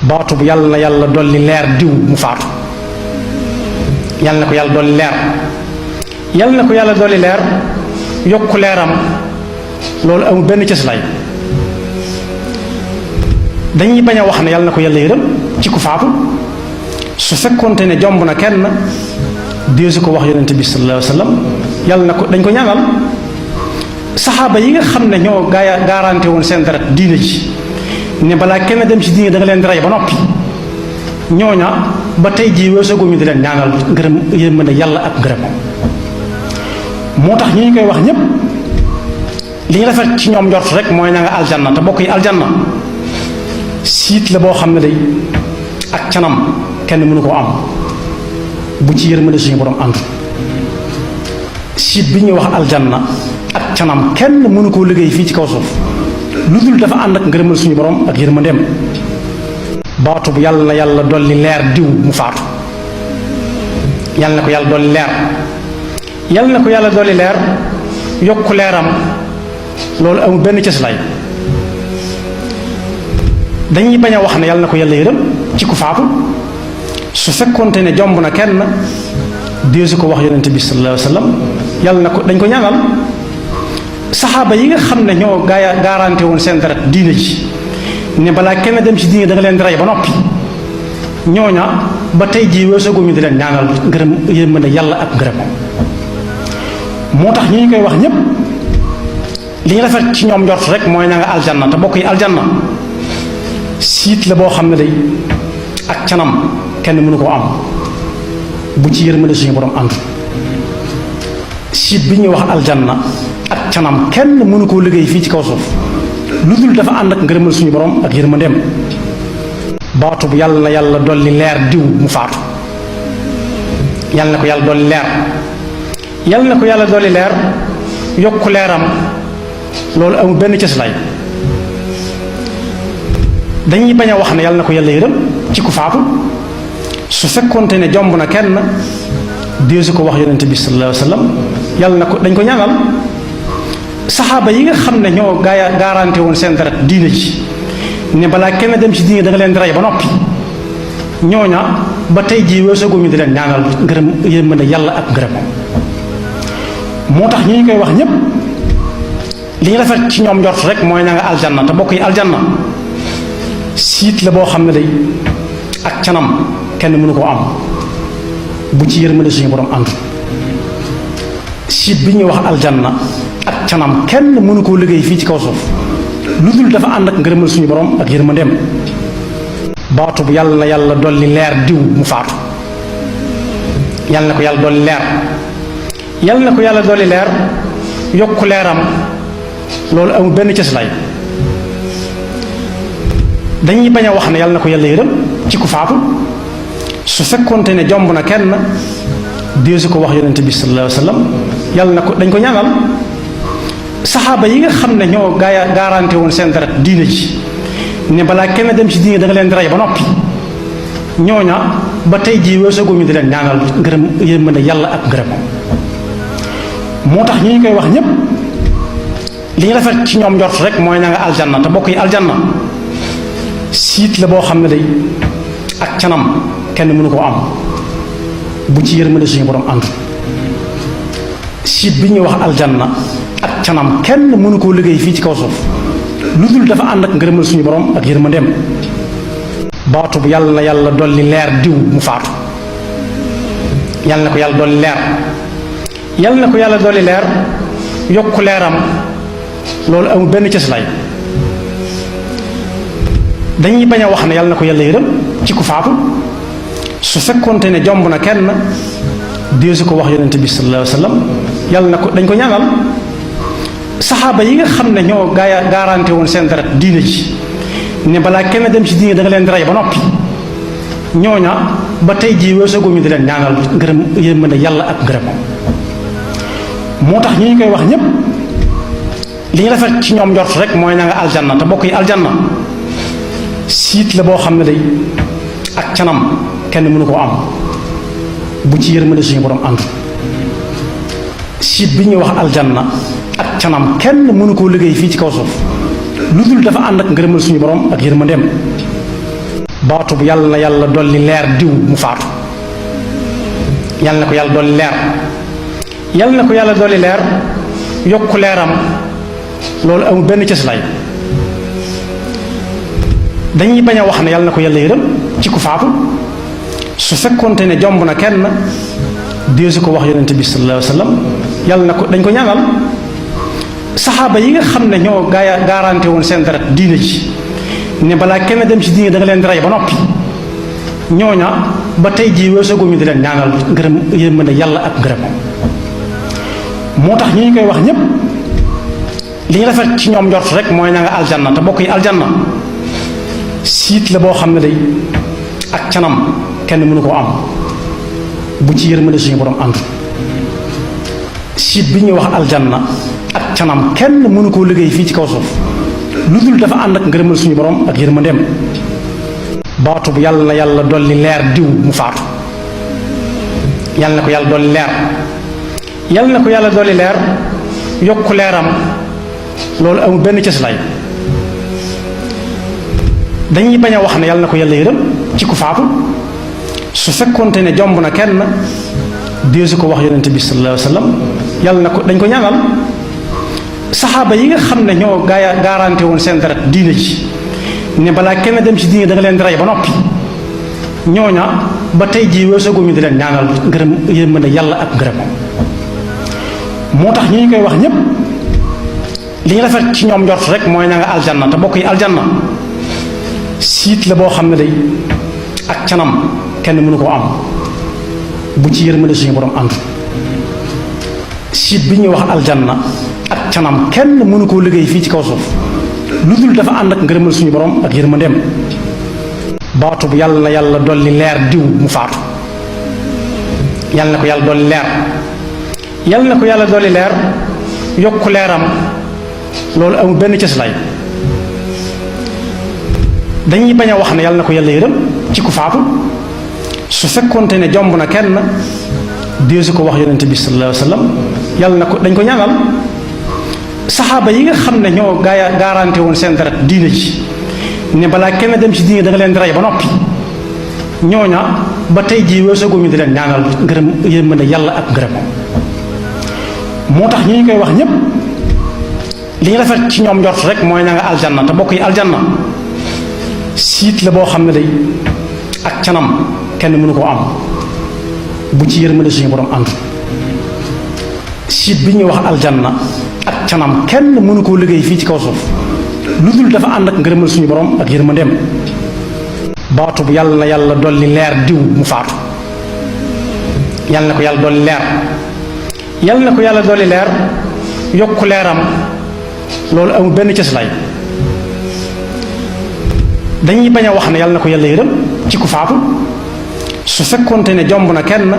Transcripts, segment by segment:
baatu bu yàlla na yàlla dolli leer diw mu faatu yàlla na ko yàlla dolli leer yàlla na ko yàlla dolli leer yokku leeram loolu amul benn cëslaay dañuy bañ a wax ne yàlla na ko yàlla yërëm ci ku faatu su fekkonte ne jomb na kenn deesu ko wax yonente bi sallallahu alayhi wa sallam yàlla na ko dañ ko ñaanal saxaaba yi nga xam ne ñoo garanté woon seen deret diine ji ne balaa kenn dem ci diine da nga leen di rey ba noppi ñooña ba tey jii weesooguñu di leen ñaanal ngërëm yërmande yàlla ak ngërëm moo tax ñi ñu koy wax ñépp li ñu rafet ci ñoom njort rek mooy na nga aljanna te bokk yi aljanna siit la boo xam ne day ak canam kenn mënu koo am bu ci yërmande suñu borom ànd siit bi ñuy wax aljanna ak canam kenn mënu koo liggéey fii ci kaw suuf lu dul dafa ànd ak ngërëmal suñu borom ak yërmandeem baatu bu yàlla na yàlla dolli leer diw mu faatu yàlla na ko yàlla dolli leer yàlla na ko yàlla dolli leer yokku leeram loolu amul benn cëslaay dañuy bañ a wax ne yàlla na ko yàlla yërëm ci ku faatu su fekkonte ne jomb na kenn deesu ko wax yonente bi sallallahu alayhi wa sallam yàlla na ko dañ ko ñaanal saxaaba yi nga xam ne ñoo garanté woon seen deret diine ji ne balaa kenn dem ci diine da nga leen di rey ba noppi ñooña ba tey jii weesooguñu di leen ñaanal ngërëm yërmande yàlla ak ngërëm moo tax ñi ñu koy wax ñépp li ñu rafet ci ñoom njort rek mooy na nga aljanna te bokk yi aljanna siit la boo xam ne day ak canam kenn mënu koo am bu ci yërmande suñu borom ànd siit bi ñuy wax aljanna ak canam kenn mënu koo liggéey fii ci kaw suuf lu dul dafa ànd ak ngërëmal suñu borom ak yërmandeem baatu bu yàlla na yàlla dolli leer diw mu faatu yàlla na ko yàlla dolli leer yàlla na ko yàlla dolli leer yokku leeram loolu amul benn cëslaay dañuy bañ a wax ne yàlla na ko yàlla yërëm ci ku faatu su fekkonte ne jomb na kenn deesu ko wax yonente bi sallallahu alayhi wa sallam yàlla na ko dañ ko ñaanal saxaaba yi nga xam ne ñoo garanté woon seen deret diine ji ne balaa kenn dem ci diine da nga leen di rey ba noppi ñooña ba tey jii weesooguñu di leen ñaanal ngërëm yërmande yàlla ak ngërëm moo tax ñi ñu koy wax ñépp li ñu rafet ci ñoom njort rek mooy na nga aljanna te bokk yi aljanna siit la boo xam ne day ak canam kenn mënu koo am bu ci yërmande suñu borom ànd siit bi ñuy wax aljanna ak canam kenn mënu koo liggéey fii ci kaw suuf lu dul dafa ànd ak ngërëmal suñu borom ak yërmandeem baatu bu yàlla na yàlla dolli leer diw mu faatu yàlla na ko yàlla dolli leer yàlla na ko yàlla dolli leer yokku leeram loolu amul benn cëslaay dañuy bañ a wax ne yàlla na ko yàlla yërëm ci ku faatu su fekkonte ne jomb na kenn deesu ko wax yonente bi sallallahu alayhi wa sallam yàlla na ko dañ ko ñaanal saxaaba yi nga xam ne ñoo garanté woon seen deret diine ji ne balaa kenn dem ci diine da nga leen di rey ba noppi ñooña ba tey jii weesooguñu di leen ñaanal ngërëm yërmande yàlla ak ngërëm moo tax ñi ñu koy wax ñépp li ñu rafet ci ñoom njort rek mooy na nga aljanna te bokk yi aljanna siit la boo xam ne day ak canam kenn mënu koo am bu ci yërmande suñu borom ànd siit bi ñuy wax aljanna ak canam kenn mënu koo liggéey fii ci kaw suuf lu dul dafa ànd ak ngërëmal suñu borom ak yërmandeem baatu bu yàlla na yàlla dolli leer diw mu faatu yàlla na ko yàlla dolli leer yàlla na ko yàlla dolli leer yokku leeram loolu amul benn cëslaay dañuy bañ a wax ne yàlla na ko yàlla yërëm ci ku faatu su fekkonte ne jomb na kenn deesu ko wax yonente bi sallallahu alayhi wa sallam yàlla na ko dañ ko ñaanal saxaaba yi nga xam ne ñoo garanté woon seen deret diine ji ne balaa kenn dem ci diine da nga leen di rey ba noppi ñooña ba tey jii weesooguñu di leen ñaanal ngërëm yërmande yàlla ak ngërëm moo tax ñi ñu koy wax ñépp li ñu rafet ci ñoom njort rek mooy na nga aljanna te bokk yi aljanna siit la boo xam ne day ak canam kenn mënu koo am bu ci yërmande suñu borom ànd siit bi ñuy wax aljanna ak canam kenn mënu koo liggéey fii ci kaw suuf lu dul dafa ànd ak ngërëmal suñu borom ak yërmandeem baatu bu yàlla na yàlla dolli leer diw mu faatu yàlla na ko yàlla dolli leer yàlla na ko yàlla dolli leer yokku leeram loolu amul benn cëslaay dañuy bañ a wax ne yàlla na ko yàlla yërëm ci ku faatu su fekkonte ne jomb na kenn deesu ko wax yonente bi sallallahu alayhi wa sallam yàlla na ko dañ ko ñaanal saxaaba yi nga xam ne ñoo garanté woon seen deret diine ji ne balaa kenn dem ci diine da nga leen di rey ba noppi ñooña ba tey jii weesooguñu di leen ñaanal ngërëm yërmande yàlla ak ngërëm moo tax ñi ñu koy wax ñépp li ñu rafet ci ñoom njort rek mooy na nga aljanna te bokk yi aljanna siit la boo xam ne day ak canam kenn mënu koo am bu ci yërmande suñu borom ànd siit bi ñuy wax aljanna ak canam kenn mënu koo liggéey fii ci kaw suuf lu dul dafa ànd ak ngërëmal suñu borom ak yërmandeem baatu bu yàlla na yàlla dolli leer diw mu faatu yàlla na ko yàlla dolli leer yàlla na ko yàlla dolli leer yokku leeram loolu amul benn cëslaay dañuy bañ a wax ne yàlla na ko yàlla yërëm ci ku faatu su fekkonte ne jomb na kenn deesu ko wax yonente bi sallallahu alayhi wa sallam yàlla na ko dañ ko ñaanal saxaaba yi nga xam ne ñoo garanté woon seen deret diine ji ne balaa kenn dem ci diine da nga leen di rey ba noppi ñooña ba tey jii weesooguñu di leen ñaanal ngërëm yërmande yàlla ak ngërëm moo tax ñi ñu koy wax ñépp li ñu rafet ci ñoom njort rek mooy na nga aljanna te bokk yi aljanna siit la boo xam ne day ak canam kenn mënu koo am bu ci yërmande suñu borom ànd siit bi ñuy wax aljanna ak canam kenn mënu koo liggéey fii ci kaw suuf lu dul dafa ànd ak ngërëmal suñu borom ak yërmandeem baatu bu yàlla na yàlla dolli leer diw mu faatu yàlla na ko yàlla dolli leer yàlla na ko yàlla dolli leer yokku leeram loolu amul benn cëslaay dañuy bañ a wax ne yàlla na ko yàlla yërëm ci ku faatu su fekkonte ne jomb na kenn deesu ko wax yonente bi sallallahu alayhi wa sallam yàlla na ko dañ ko ñaanal saxaaba yi nga xam ne ñoo garanté woon seen deret diine ji ne balaa kenn dem ci diine da nga leen di rey ba noppi ñooña ba tey jii weesooguñu di leen ñaanal ngërëm yërmande yàlla ak ngërëm moo tax ñi ñu koy wax ñépp li ñu rafet ci ñoom njort rek mooy na nga aljanna te bokk yi aljanna siit la boo xam ne day ak canam kenn mënu koo am bu ci yërmande suñu borom ànd siit bi ñuy wax aljanna ak canam kenn mënu koo liggéey fii ci kaw suuf lu dul dafa ànd ak ngërëmal suñu borom ak yërmandeem baatu bu yàlla na yàlla dolli leer diw mu faatu yàlla na ko yàlla dolli leer yàlla na ko yàlla dolli leer yokku leeram loolu amul benn cëslaay dañuy bañ a wax ne yàlla na ko yàlla yërëm ci ku faatu su fekkonte ne jomb na kenn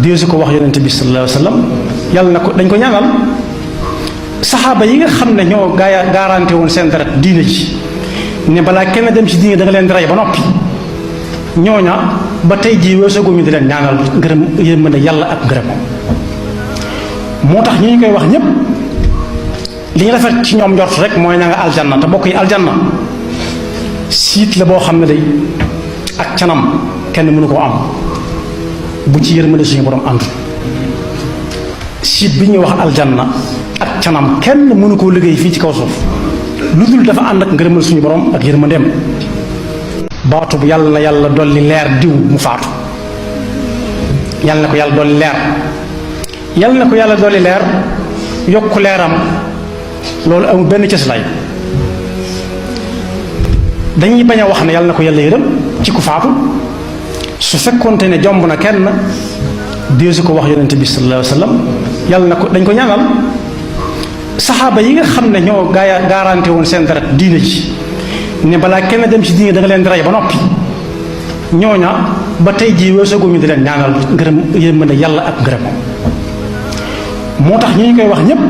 deesu ko wax yonente bi sallallahu alayhi wa sallam yàlla na ko dañ ko ñaanal saxaaba yi nga xam ne ñoo garanté woon seen deret diine ji ne balaa kenn dem ci diine da nga leen di rey ba noppi ñooña ba tey jii weesooguñu di leen ñaanal ngërëm yërmande yàlla ak ngërëm moo tax ñi ñu koy wax ñépp li ñu rafet ci ñoom njort rek mooy na nga aljanna te bokk yi aljanna siit la boo xam ne day ak canam kenn mënu koo am bu ci yërmande suñu borom ànd siit bi ñuy wax aljanna ak canam kenn mënu koo liggéey fii ci kaw suuf lu dul dafa ànd ak ngërëmal suñu borom ak yërmandeem baatu bu yàlla na yàlla dolli leer diw mu faatu yàlla na ko yàlla dolli leer yàlla na ko yàlla dolli leer yokku leeram loolu amul benn cëslaay dañuy bañ a wax ne yàlla na ko yàlla yërëm ci ku faatu su fekkonte ne jomb na kenn deesu ko wax yonente bi sallallahu alayhi wa sallam yàlla na ko dañ ko ñaanal saxaaba yi nga xam ne ñoo garanté woon seen deret diine ji ne balaa kenn dem ci diine da nga leen di rey ba noppi ñooña ba tey jii weesooguñu di leen ñaanal ngërëm yërmande yàlla ak ngërëm moo tax ñi ñu koy wax ñépp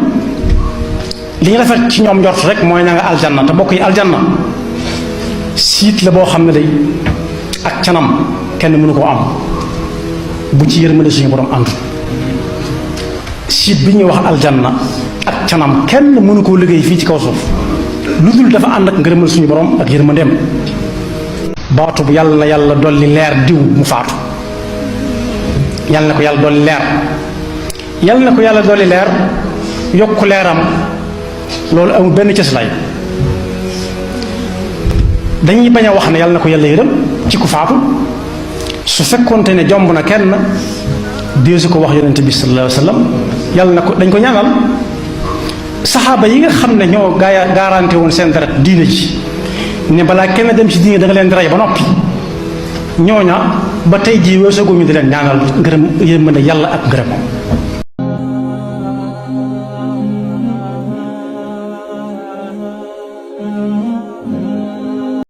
li ñu rafet ci ñoom njort rek mooy na nga aljanna te bokk yi aljanna siit la boo xam ne day ak canam kenn mënu koo am bu ci yërmande suñu borom ànd siit bi ñuy wax aljanna ak canam kenn mënu koo liggéey fii ci kaw suuf lu dul dafa ànd ak ngërëmal suñu borom ak yërmandeem baatu bu yàlla na yàlla dolli leer diw mu faatu, yàlla na ko yàlla dolli leer, yàlla na ko yàlla dolli leer yokku leeram, loolu amul benn cëslaay. dañuy bañ a wax ne yàlla na ko yàlla yërëm ci ku faatu su fekkonte ne jomb na kenn deesu ko wax yonente bi sallallahu alayhi wa sallam. yàlla na ko dañ ko ñaanal saxaaba yi nga xam ne ñoo garanté woon seen deret diine ji ne balaa kenn dem ci diine da nga leen di rey ba noppi, ñooña ba tey jii weesooguñu di leen ñaanal ngërëm yërmande yàlla ak ngërëm.